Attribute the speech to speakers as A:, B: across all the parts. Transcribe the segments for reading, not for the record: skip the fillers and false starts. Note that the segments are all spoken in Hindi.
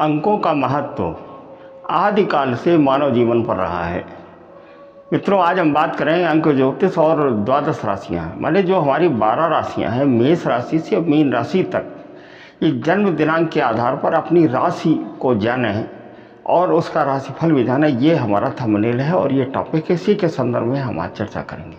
A: अंकों का महत्व आदिकाल से मानव जीवन पर रहा है। मित्रों, आज हम बात करेंगे अंक ज्योतिष और द्वादश राशियाँ, माने जो हमारी 12 राशियाँ हैं, मेष राशि से मीन राशि तक, ये जन्म दिनांक के आधार पर अपनी राशि को जाने और उसका राशिफल भी जाने, ये हमारा थंबनेल है और ये टॉपिक इसी के संदर्भ में हम आज चर्चा करेंगे।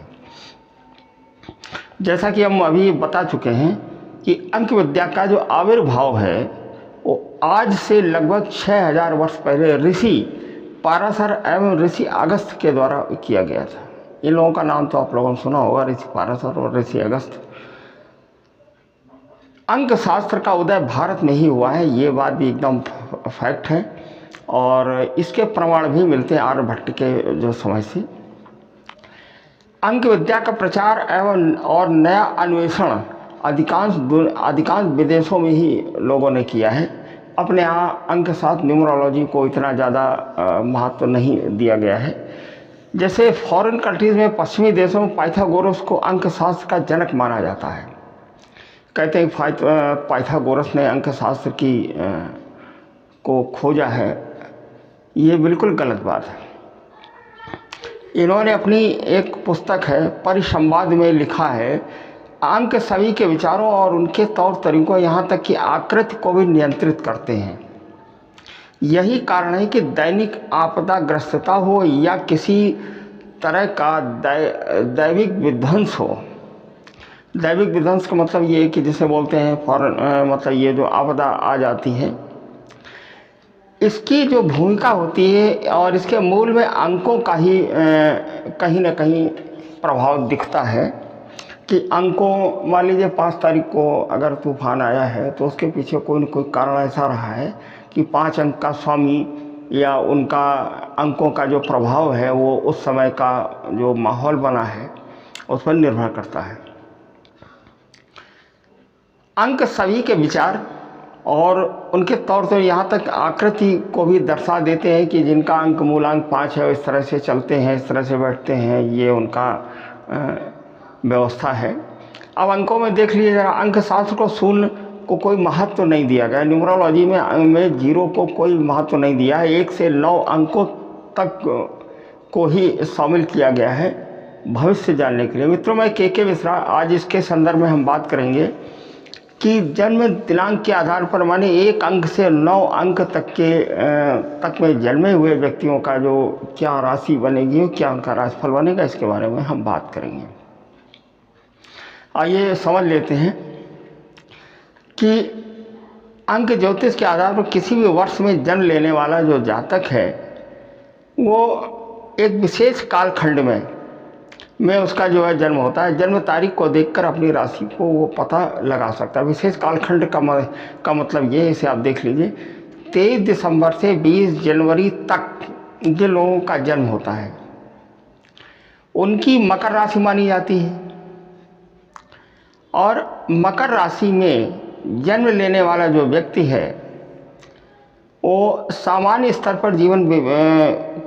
A: जैसा कि हम अभी बता चुके हैं कि अंक विद्या का जो आविर्भाव है वो आज से लगभग 6000 वर्ष पहले ऋषि पाराशर एवं ऋषि अगस्त्य के द्वारा किया गया था। इन लोगों का नाम तो आप लोगों ने सुना होगा, ऋषि पाराशर और ऋषि अगस्त्य। अंक शास्त्र का उदय भारत में ही हुआ है, ये बात भी एकदम फैक्ट है और इसके प्रमाण भी मिलते हैं आर्यभट्ट के जो समय से। अंक विद्या का प्रचार एवं और नया अन्वेषण अधिकांश विदेशों में ही लोगों ने किया है। अपने यहाँ अंक शास्त्र न्यूमरोलॉजी को इतना ज़्यादा महत्व नहीं दिया गया है। जैसे फॉरेन कंट्रीज़ में, पश्चिमी देशों में पाइथागोरस को अंक शास्त्र का जनक माना जाता है। कहते हैं पाइथागोरस ने अंक शास्त्र को खोजा है, ये बिल्कुल गलत बात है। इन्होंने अपनी एक पुस्तक है परिसंवाद में लिखा है, अंक सभी के विचारों और उनके तौर तरीकों यहाँ तक कि आकृति को भी नियंत्रित करते हैं। यही कारण है कि दैनिक आपदाग्रस्तता हो या किसी तरह का दैविक विध्वंस हो। दैविक विध्वंस का मतलब ये है कि जिसे बोलते हैं मतलब ये जो आपदा आ जाती है, इसकी जो भूमिका होती है और इसके मूल में अंकों का ही कहीं ना कहीं प्रभाव दिखता है कि अंकों, मान लीजिए 5 तारीख को अगर तूफान आया है तो उसके पीछे कोई न कोई कारण ऐसा रहा है कि 5 अंक का स्वामी या उनका अंकों का जो प्रभाव है वो उस समय का जो माहौल बना है उस पर निर्भर करता है। अंक सभी के विचार और उनके तौर पर यहाँ तक आकृति को भी दर्शा देते हैं कि जिनका अंक मूलांक 5 है, इस तरह से चलते हैं, इस तरह से बैठते हैं, ये उनका व्यवस्था है। अब अंकों में देख लीजिए जरा, अंक शास्त्र को शून्य को कोई महत्व नहीं दिया गया। न्यूमरोलॉजी में 0 को कोई महत्व नहीं दिया है। 1 से 9 अंकों तक को ही शामिल किया गया है भविष्य जानने के लिए। मित्रों, मैं के मिश्रा, आज इसके संदर्भ में हम बात करेंगे कि जन्म दिनांक के आधार पर, माने 1 अंक से 9 अंक तक में जन्मे हुए व्यक्तियों का जो क्या राशि बनेगी, क्या उनका राशिफल बनेगा, इसके बारे में हम बात करेंगे। आइए समझ लेते हैं कि अंक ज्योतिष के आधार पर किसी भी वर्ष में जन्म लेने वाला जो जातक है वो एक विशेष कालखंड में उसका जो है जन्म होता है। जन्म तारीख को देखकर अपनी राशि को वो पता लगा सकता है। विशेष कालखंड का मतलब ये है, इसे आप देख लीजिए, 23 दिसंबर से 20 जनवरी तक जिन लोगों का जन्म होता है उनकी मकर राशि मानी जाती है। और मकर राशि में जन्म लेने वाला जो व्यक्ति है वो सामान्य स्तर पर जीवन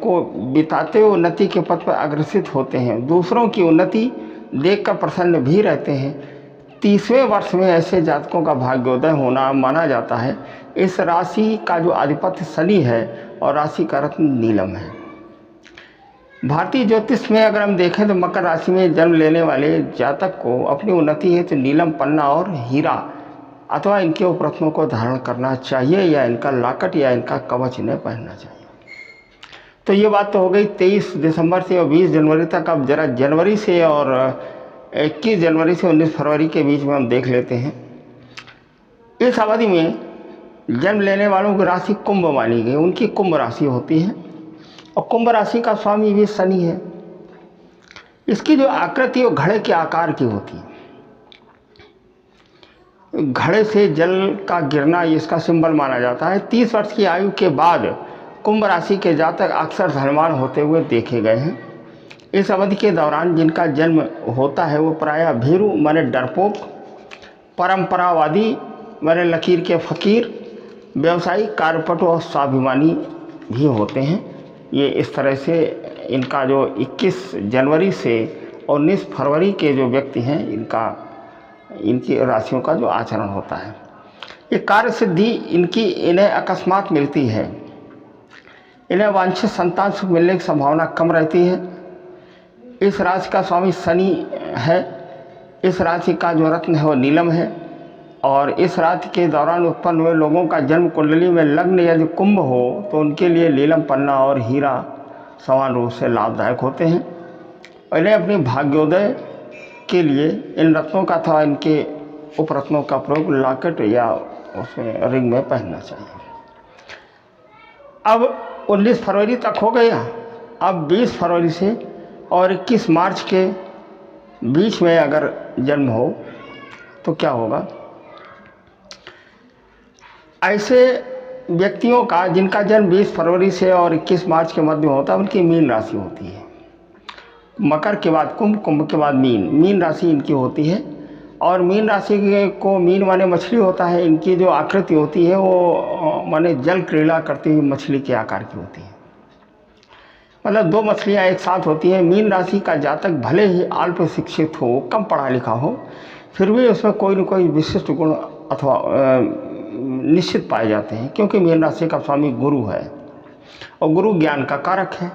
A: को बिताते हुए उन्नति के पथ पर अग्रसित होते हैं। दूसरों की उन्नति देखकर प्रसन्न भी रहते हैं। 30वें वर्ष में ऐसे जातकों का भाग्योदय होना माना जाता है। इस राशि का जो अधिपति शनि है और राशि का रत्न नीलम है। भारतीय ज्योतिष में अगर हम देखें तो मकर राशि में जन्म लेने वाले जातक को अपनी उन्नति है तो नीलम पन्ना और हीरा अथवा इनके उपरत्नों को धारण करना चाहिए या इनका लॉकेट या इनका कवच इन्हें पहनना चाहिए। तो ये बात तो हो गई 23 दिसंबर से और 20 जनवरी तक। अब जरा जनवरी से और 21 जनवरी से 19 फरवरी के बीच में हम देख लेते हैं। इस अवधि में जन्म लेने वालों की राशि कुंभ मानी गई, उनकी कुंभ राशि होती है और कुंभ राशि का स्वामी भी शनि है। इसकी जो आकृति वो घड़े के आकार की होती है। घड़े से जल का गिरना इसका सिंबल माना जाता है। 30 वर्ष की आयु के बाद कुंभ राशि के जातक अक्सर धनवान होते हुए देखे गए हैं। इस अवधि के दौरान जिनका जन्म होता है वो प्रायः भीरू माने डरपोक, परंपरावादी माने लकीर के फकीर, व्यवसायिक, कार्यपटु और स्वाभिमानी भी होते हैं। ये इस तरह से इनका जो 21 जनवरी से 19 फरवरी के जो व्यक्ति हैं इनकी राशियों का जो आचरण होता है। ये कार्य सिद्धि इन्हें अकस्मात मिलती है। इन्हें वांछित संतान सुख मिलने की संभावना कम रहती है। इस राशि का स्वामी शनि है। इस राशि का जो रत्न है वो नीलम है। और इस राशि के दौरान उत्पन्न हुए लोगों का जन्म कुंडली में लग्न यदि कुंभ हो तो उनके लिए नीलम पन्ना और हीरा समान रूप से लाभदायक होते हैं। इन्हें अपनी भाग्योदय के लिए इन रत्नों का अथवा इनके उपरत्नों का प्रयोग लॉकेट या उसमें रिंग में पहनना चाहिए। अब 19 फरवरी तक हो गया। अब 20 फरवरी से और 21 मार्च के बीच में अगर जन्म हो तो क्या होगा? ऐसे व्यक्तियों का जिनका जन्म 20 फरवरी से और 21 मार्च के मध्य में होता है, उनकी मीन राशि होती है। मकर के बाद कुंभ, कुंभ के बाद मीन राशि इनकी होती है। और मीन राशि को मीन माने मछली होता है। इनकी जो आकृति होती है वो माने जल क्रीड़ा करती हुई मछली के आकार की होती है। मतलब दो मछलियाँ एक साथ होती हैं। मीन राशि का जातक भले ही अल्प शिक्षित हो, कम पढ़ा लिखा हो, फिर भी उसमें कोई न कोई विशिष्ट गुण अथवा निश्चित पाए जाते हैं, क्योंकि मीन राशि का स्वामी गुरु है और गुरु ज्ञान का कारक है।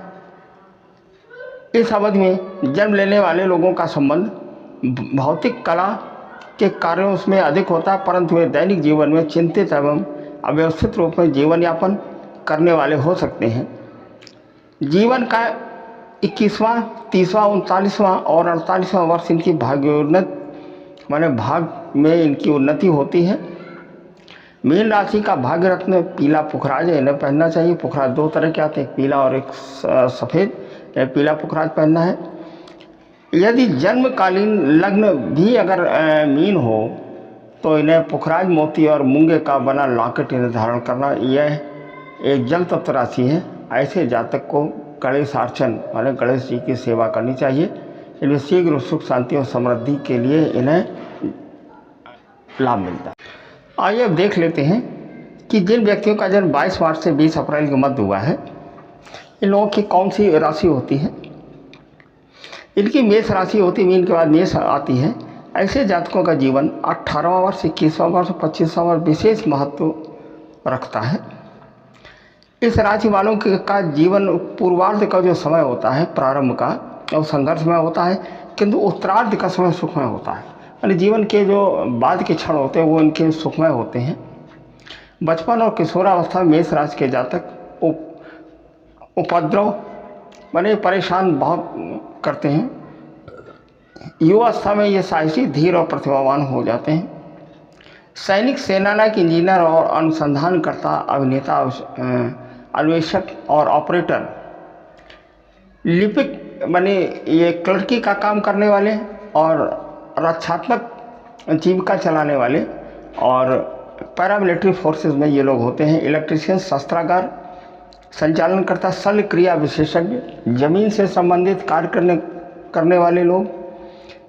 A: इस अवधि में जन्म लेने वाले लोगों का संबंध भौतिक कला के कार्यों में अधिक होता है, परंतु वे दैनिक जीवन में चिंतित एवं अव्यवस्थित रूप में जीवन यापन करने वाले हो सकते हैं। जीवन का 21वां, 30वां, 39वां और 48वां वर्ष इनकी भाग्योन्नत माने भाग में इनकी उन्नति होती है। मीन राशि का भाग्य रत्न पीला पुखराज इन्हें पहनना चाहिए। पुखराज दो तरह के आते हैं, एक पीला और एक सफ़ेद। पीला पुखराज पहनना है। यदि जन्मकालीन लग्न भी अगर मीन हो तो इन्हें पुखराज मोती और मूंगे का बना लॉकेट इन्हें धारण करना। यह एक जल तत्व राशि है। ऐसे जातक को गणेशार्चन माने गणेश जी की सेवा करनी चाहिए। इनमें शीघ्र सुख शांति और समृद्धि के लिए इन्हें लाभ मिलता है। आइए अब देख लेते हैं कि जिन व्यक्तियों का जन्म 22 मार्च से 20 अप्रैल के मध्य हुआ है, इन लोगों की कौन सी राशि होती है। इनकी मेष राशि होती है, मीन के बाद मेष आती है। ऐसे जातकों का जीवन 18वां वर्ष, 21वां वर्ष, 25वां वर्ष विशेष महत्व रखता है। इस राशि वालों का जीवन पूर्वार्ध का जो समय होता है प्रारंभ का, और संघर्षमय होता है, किंतु उत्तरार्ध का समय सुखमय होता है। यानी जीवन के जो बाद के क्षण होते हैं वो इनके सुखमय होते हैं। बचपन और किशोरावस्था में मेष राशि के जातक उपद्रव माने परेशान बहुत करते हैं। युवावस्था में ये साहसी, धीर और प्रतिभावान हो जाते हैं। सैनिक, सेनानायक, इंजीनियर और अनुसंधानकर्ता, अभिनेता, अन्वेषक और ऑपरेटर, लिपिक माने ये क्लर्की का काम करने वाले और रक्षात्मक जीविका चलाने वाले और पैरामिलिट्री फोर्सेस में ये लोग होते हैं। इलेक्ट्रीशियन, शस्त्रागार संचालनकर्ता, शल्य क्रिया विशेषज्ञ, जमीन से संबंधित कार्य करने वाले लोग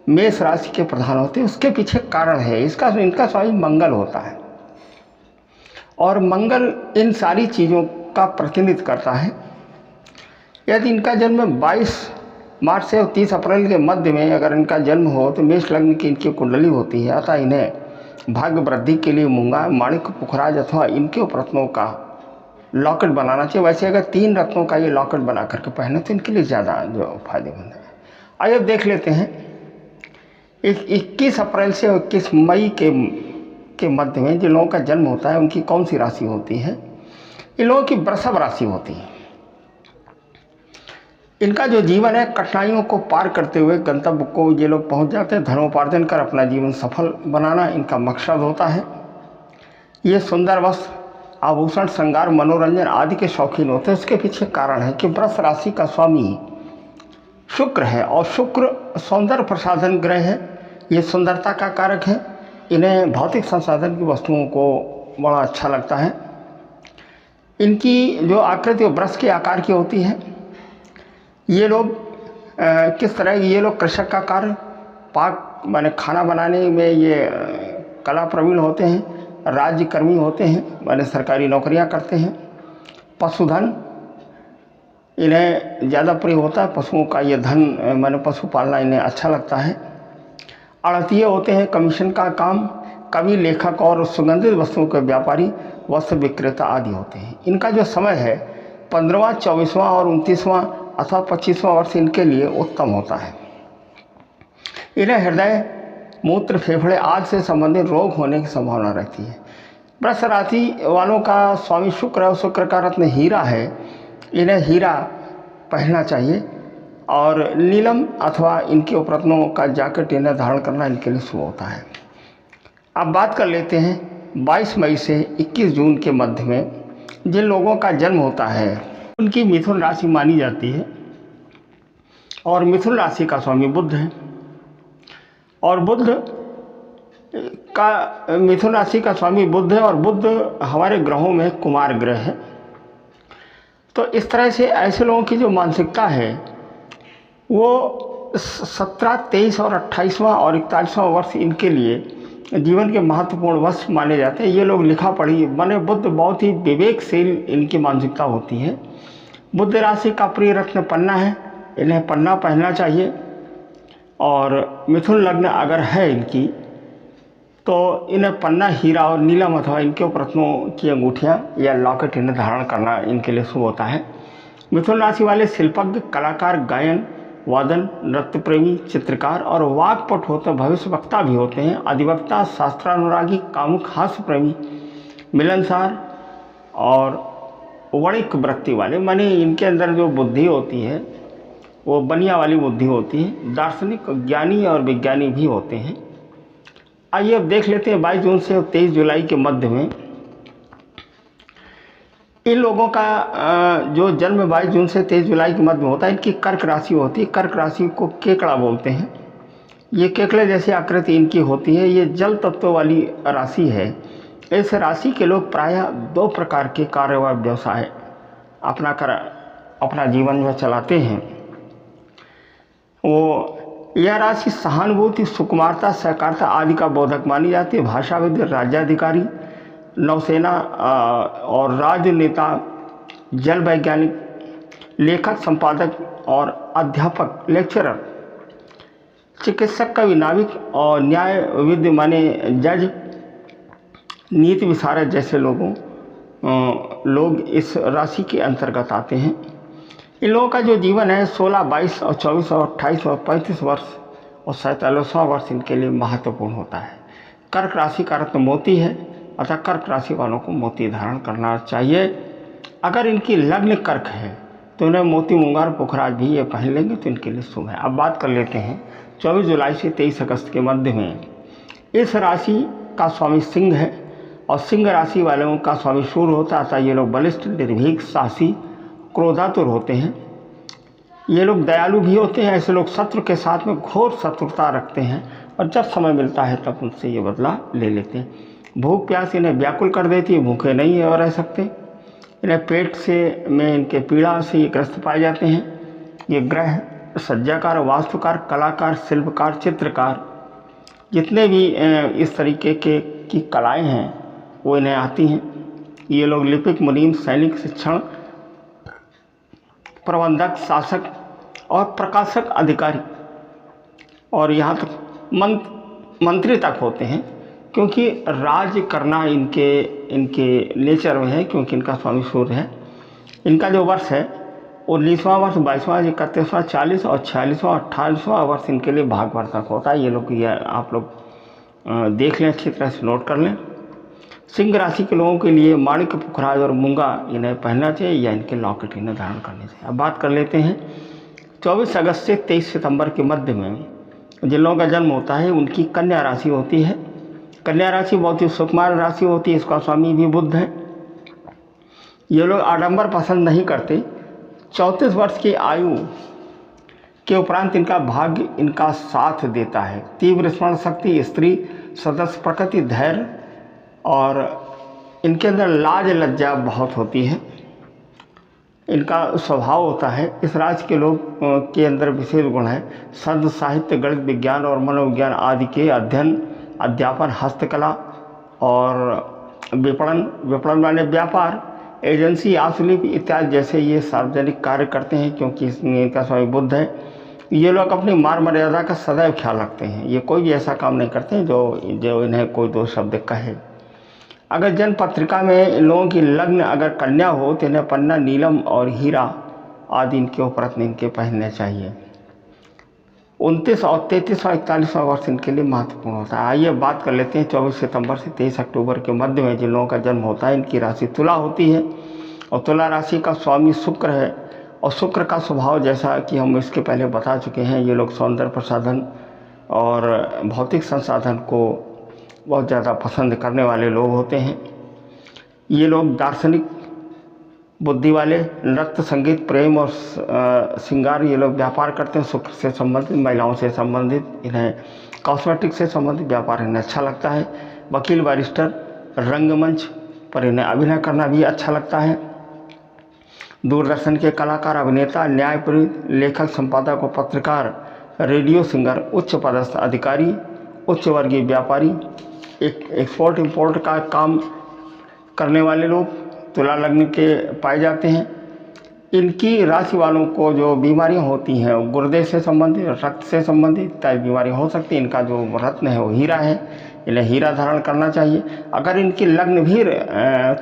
A: मेष राशि के प्रधान होते हैं। उसके पीछे कारण है, इनका स्वामी मंगल होता है और मंगल इन सारी चीज़ों का प्रतिनिधित्व करता है। यदि इनका जन्म 22 मार्च से 30 अप्रैल के मध्य में अगर इनका जन्म हो तो मेष लग्न की इनकी कुंडली होती है। अतः इन्हें भाग्य वृद्धि के लिए मूंगा, माणिक, पुखराज अथवा इनके उपरत्नों का लॉकेट बनाना चाहिए। वैसे अगर 3 रत्नों का ये लॉकेट बना करके पहने तो इनके लिए ज़्यादा जो फायदेमंद है। आइए अब देख लेते हैं 21 अप्रैल से 21 मई के मध्य में जिन लोगों का जन्म होता है उनकी कौन सी राशि होती है। इन लोगों की वृषभ राशि होती है। इनका जो जीवन है कठिनाइयों को पार करते हुए गंतव्य को ये लोग पहुंच जाते हैं। धर्मोपार्जन कर अपना जीवन सफल बनाना इनका मकसद होता है। ये सुंदर वस्त्र, आभूषण, श्रृंगार, मनोरंजन आदि के शौकीन होते हैं। उसके पीछे कारण है कि वृष राशि का स्वामी शुक्र है और शुक्र सौंदर्य प्रसाधन ग्रह है। ये सुंदरता का कारक है। इन्हें भौतिक संसाधन की वस्तुओं को बड़ा अच्छा लगता है। इनकी जो आकृति वृष के आकार की होती है। ये लोग किस तरह, ये लोग कृषक का कार्य, पाक माने खाना बनाने में ये कला प्रवीण होते हैं। राज्यकर्मी होते हैं माने सरकारी नौकरियां करते हैं। पशुधन इन्हें ज़्यादा प्रिय होता है। पशुओं का ये धन माने पशु पालना इन्हें अच्छा लगता है। आड़तिये होते हैं, कमीशन का काम, कवि, लेखक और सुगंधित वस्तुओं के व्यापारी, वस्त्र विक्रेता आदि होते हैं। इनका जो समय है 15वां, 24वां और 29वां अथवा 25वां वर्ष इनके लिए उत्तम होता है। इन्हें हृदय, मूत्र, फेफड़े आदि से संबंधित रोग होने की संभावना रहती है। वृष राशि वालों का स्वामी शुक्र और शुक्र का रत्न हीरा है। इन्हें हीरा पहनना चाहिए और नीलम अथवा इनके उपरत्नों का जैकेट इन्हें धारण करना इनके लिए शुभ होता है। अब बात कर लेते हैं 22 मई से 21 जून के मध्य में जिन लोगों का जन्म होता है उनकी मिथुन राशि मानी जाती है और मिथुन राशि का स्वामी बुध है और मिथुन राशि का स्वामी बुध है और बुध हमारे ग्रहों में कुमार ग्रह है। तो इस तरह से ऐसे लोगों की जो मानसिकता है वो 17, 23 और 28वां और 41वां वर्ष इनके लिए जीवन के महत्वपूर्ण वर्ष माने जाते हैं। ये लोग लिखा पढ़ी माने बुध बहुत ही विवेकशील इनकी मानसिकता होती है। बुध राशि का प्रिय रत्न पन्ना है, इन्हें पन्ना पहनना चाहिए। और मिथुन लग्न अगर है इनकी तो इन्हें पन्ना, हीरा और नीलम अथवा इनके रत्नों की अंगूठियाँ या लॉकेट इन्हें धारण करना इनके लिए शुभ होता है। मिथुन राशि वाले शिल्पज्ञ, कलाकार, गायन, वादन, नृत्य प्रेमी, चित्रकार और वाक्पट होते, भविष्यवक्ता भी होते हैं। अधिवक्ता, शास्त्रानुरागी, कामुक, हास्य प्रेमी, मिलनसार और वणिक वृत्ति वाले, माने इनके अंदर जो बुद्धि होती है वो बनिया वाली बुद्धि होती है। दार्शनिक, ज्ञानी और विज्ञानी भी होते हैं। आइए अब देख लेते हैं 22 जून से 23 जुलाई के मध्य में इन लोगों का जो जन्म 22 जून से 23 जुलाई के मध्य में होता है। इनकी कर्क राशि होती है। कर्क राशि को केकड़ा बोलते हैं। ये केकड़े जैसी आकृति इनकी होती है। ये जल तत्व वाली राशि है। इस राशि के लोग प्रायः 2 प्रकार के कार्य व व्यवसाय अपना जीवन में चलाते हैं। यह राशि सहानुभूति, सुकुमारता, सहकारिता आदि का बोधक मानी जाती है। भाषाविद, राज्याधिकारी, नौसेना और राजनेता, जल वैज्ञानिक, लेखक, संपादक और अध्यापक, लेक्चरर, चिकित्सक, कवि, नाविक और न्यायविद माने जज, नीति विशारद जैसे लोग इस राशि के अंतर्गत आते हैं। इन लोगों का जो जीवन है 16, 22 और 24 और 28 और 35 वर्ष और 47वां वर्ष इनके लिए महत्वपूर्ण होता है। कर्क राशि का रत्न मोती है, अतः कर्क राशि वालों को मोती धारण करना चाहिए। अगर इनकी लग्न कर्क है तो इन्हें मोती, मूंगार, पुखराज भी ये पहन लेंगे तो इनके लिए शुभ है। अब बात कर लेते हैं 24 जुलाई से 23 अगस्त के मध्य में इस राशि का स्वामी सिंह है और सिंह राशि वालों का स्वामी सूर्य होता है। अतः ये लोग बलिष्ठ, निर्भीक, साहसी, क्रोधातुर होते हैं। ये लोग दयालु भी होते हैं। ऐसे लोग शत्रु के साथ में घोर शत्रुता रखते हैं और जब समय मिलता है तब उनसे ये बदला ले लेते हैं। भूख प्यास इन्हें व्याकुल कर देती है, भूखे नहीं रह सकते। इन्हें पेट में इनके पीड़ा से ये ग्रस्त पाए जाते हैं। ये ग्रह सज्जाकार, वास्तुकार, कलाकार, शिल्पकार, चित्रकार, जितने भी इस तरीके की कलाएँ हैं वो इन्हें आती हैं। ये लोग लिपिक, मुनीम, सैनिक, शिक्षण, प्रबंधक, शासक और प्रकाशक, अधिकारी और यहाँ तक मंत्री तक होते हैं, क्योंकि राज करना इनके नेचर में है, क्योंकि इनका स्वामी सूर्य है। इनका जो वर्ष है 19वां वर्ष, 22वां, 31वां, 40 और 46वां, 28वां वर्ष इनके लिए भाग वर्षक होता है। ये आप लोग देख लें, अच्छी तरह से नोट कर लें। सिंह राशि के लोगों के लिए माणिक, पुखराज और मूंगा इन्हें पहनना चाहिए या इनके लॉकेट इन्हें धारण करने चाहिए। अब बात कर लेते हैं 24 अगस्त से 23 सितंबर के मध्य में जिन लोगों का जन्म होता है उनकी कन्या राशि होती है। कन्या राशि बहुत ही सुकुमार राशि होती है। इसका स्वामी भी बुध है। ये लोग आडंबर पसंद नहीं करते। 34 वर्ष की आयु के उपरांत इनका भाग्य इनका साथ देता है। तीव्र स्मरण शक्ति, स्त्री सदस्य प्रकृति, धैर्य और इनके अंदर लाज लज्जा बहुत होती है। इनका स्वभाव होता है। इस राशि के लोग के अंदर विशेष गुण है शब्द, साहित्य, गणित, विज्ञान और मनोविज्ञान आदि के अध्ययन, अध्यापन, हस्तकला और विपणन माने व्यापार, एजेंसी, आशुलिपि इत्यादि जैसे ये सार्वजनिक कार्य करते हैं, क्योंकि इसमें इनका स्वामी बुध है। ये लोग अपनी मान मर्यादा का सदैव ख्याल रखते हैं। ये कोई भी ऐसा काम नहीं करते हैं जो इन्हें कोई दो शब्द कहे। अगर जन्म पत्रिका में इन लोगों की लग्न अगर कन्या हो तो इन्हें पन्ना नीलम और हीरा आदि इनके उपरत्न इनके पहनने चाहिए। 29 और 33 और 41वां वर्ष इनके लिए महत्वपूर्ण होता है। आइए बात कर लेते हैं 24 सितंबर से 23 अक्टूबर के मध्य में जिन लोगों का जन्म होता है, इनकी राशि तुला होती है और तुला राशि का स्वामी शुक्र है। और शुक्र का स्वभाव जैसा कि हम इसके पहले बता चुके हैं, ये लोग सौंदर्य प्रसाधन और भौतिक संसाधन को बहुत ज़्यादा पसंद करने वाले लोग होते हैं। ये लोग दार्शनिक बुद्धि वाले, नृत्य संगीत प्रेम और श्रृंगार ये लोग व्यापार करते हैं। शुक्र से संबंधित, महिलाओं से संबंधित, इन्हें कॉस्मेटिक से संबंधित व्यापार इन्हें अच्छा लगता है। वकील, बैरिस्टर, रंगमंच पर इन्हें अभिनय करना भी अच्छा लगता है। दूरदर्शन के कलाकार, अभिनेता, न्यायप्रित, लेखक, संपादक और पत्रकार, रेडियो सिंगर, उच्च पदस्थ अधिकारी, उच्च वर्गीय व्यापारी, एक्सपोर्ट इंपोर्ट का काम करने वाले लोग तुला लग्न के पाए जाते हैं। इनकी राशि वालों को जो बीमारियां होती हैं वो गुर्दे से संबंधित, रक्त से संबंधित इत्यादि बीमारियां हो सकती हैं। इनका जो रत्न है वो हीरा है, इन्हें हीरा धारण करना चाहिए। अगर इनकी लग्न भी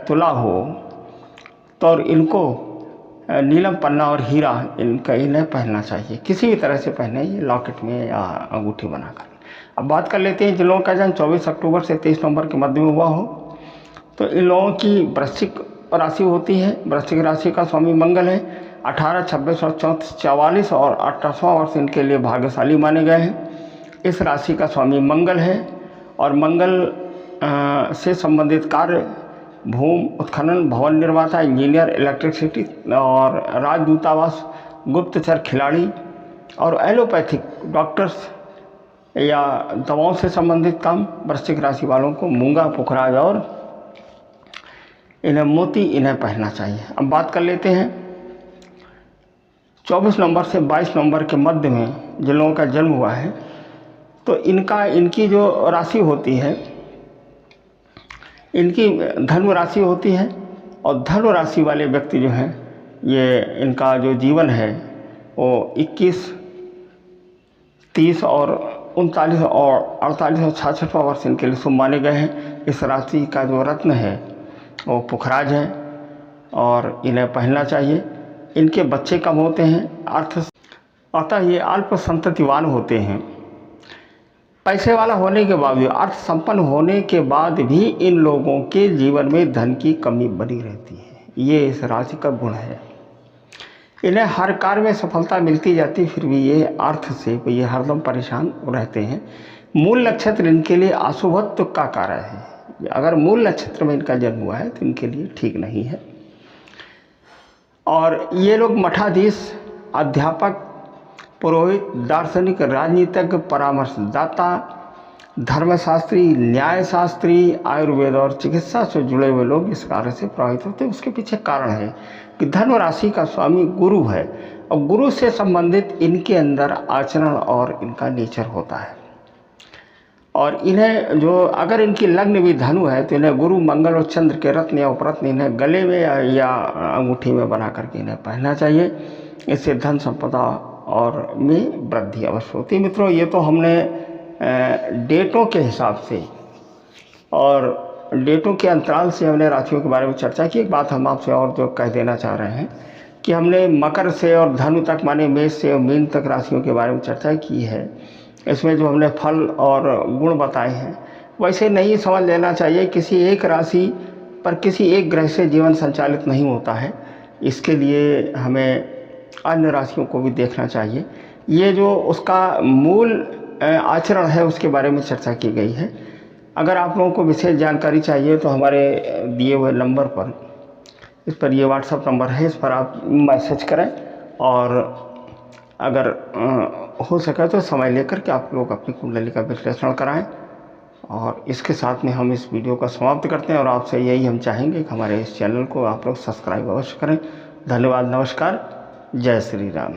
A: तुला हो तो इनको नीलम पन्ना और हीरा इन्हें पहनना चाहिए, किसी भी तरह से पहने, ये लॉकेट में या अंगूठी बनाकर। अब बात कर लेते हैं जिन लोगों का जन्म 24 अक्टूबर से 23 नवंबर के मध्य में हुआ हो, तो इन लोगों की वृश्चिक राशि होती है। वृश्चिक राशि का स्वामी मंगल है। 18, 26 और 34, 44 और 28वां वर्ष इनके लिए भाग्यशाली माने गए हैं। इस राशि का स्वामी मंगल है और मंगल से संबंधित कार्य भूमि उत्खनन, भवन निर्माता, इंजीनियर, इलेक्ट्रिसिटी और राजदूतावास, गुप्तचर, खिलाड़ी और एलोपैथिक डॉक्टर्स या दवाओं से संबंधित काम वृश्चिक राशि वालों को मूंगा, पुखराज और इन्हें मोती इन्हें पहनना चाहिए। अब बात कर लेते हैं 24 नवंबर से 22 नवंबर के मध्य में जिन लोगों का जन्म हुआ है, तो इनकी जो राशि होती है, इनकी धनु राशि होती है। और धनु राशि वाले व्यक्ति जो हैं, ये इनका जो जीवन है वो 21, 30 और 39 और 48 और 66वां वर्ष इनके लिए शुभ माने गए हैं। इस राशि का जो रत्न है वो पुखराज है और इन्हें पहनना चाहिए। इनके बच्चे कम होते हैं, अतः ये अल्प संततिवान होते हैं। पैसे वाला होने के बावजूद, अर्थ संपन्न होने के बाद भी इन लोगों के जीवन में धन की कमी बनी रहती है। ये इस राशि का गुण है। इन्हें हर कार्य में सफलता मिलती जाती, फिर भी ये अर्थ से ये हरदम परेशान रहते हैं। मूल नक्षत्र इनके लिए अशुभत्व का कारण है। अगर मूल नक्षत्र में इनका जन्म हुआ है तो इनके लिए ठीक नहीं है। और ये लोग मठाधीश, अध्यापक, पुरोहित, दार्शनिक, राजनीतिज्ञ, परामर्शदाता, धर्मशास्त्री, न्यायशास्त्री, आयुर्वेद और चिकित्सा से जुड़े हुए लोग इस कार्य से प्रभावित होते हैं। उसके पीछे कारण है कि धनु राशि का स्वामी गुरु है और गुरु से संबंधित इनके अंदर आचरण और इनका नेचर होता है। और इन्हें जो अगर इनकी लग्न भी धनु है तो इन्हें गुरु, मंगल और चंद्र के रत्न या उपरत्न इन्हें गले में या अंगूठी में बना करके इन्हें पहनना चाहिए। इससे धन संपदा और में वृद्धि अवश्य होती है। मित्रों, ये तो हमने डेटों के हिसाब से और डेटों के अंतराल से हमने राशियों के बारे में चर्चा की। एक बात हम आपसे और जो कह देना चाह रहे हैं कि हमने मकर से और धनु तक, माने मेष से और मीन तक राशियों के बारे में चर्चा की है। इसमें जो हमने फल और गुण बताए हैं वैसे नहीं समझ लेना चाहिए। किसी एक राशि पर किसी एक ग्रह से जीवन संचालित नहीं होता है। इसके लिए हमें अन्य राशियों को भी देखना चाहिए। ये जो उसका मूल आचरण है उसके बारे में चर्चा की गई है। अगर आप लोगों को विशेष जानकारी चाहिए तो हमारे दिए हुए नंबर पर, इस पर ये व्हाट्सएप नंबर है, इस पर आप मैसेज करें और अगर हो सके तो समय लेकर के आप लोग अपनी कुंडली का विश्लेषण कराएं। और इसके साथ में हम इस वीडियो का समाप्त करते हैं और आपसे यही हम चाहेंगे कि हमारे इस चैनल को आप लोग सब्सक्राइब अवश्य करें। धन्यवाद, नमस्कार, जय श्री राम।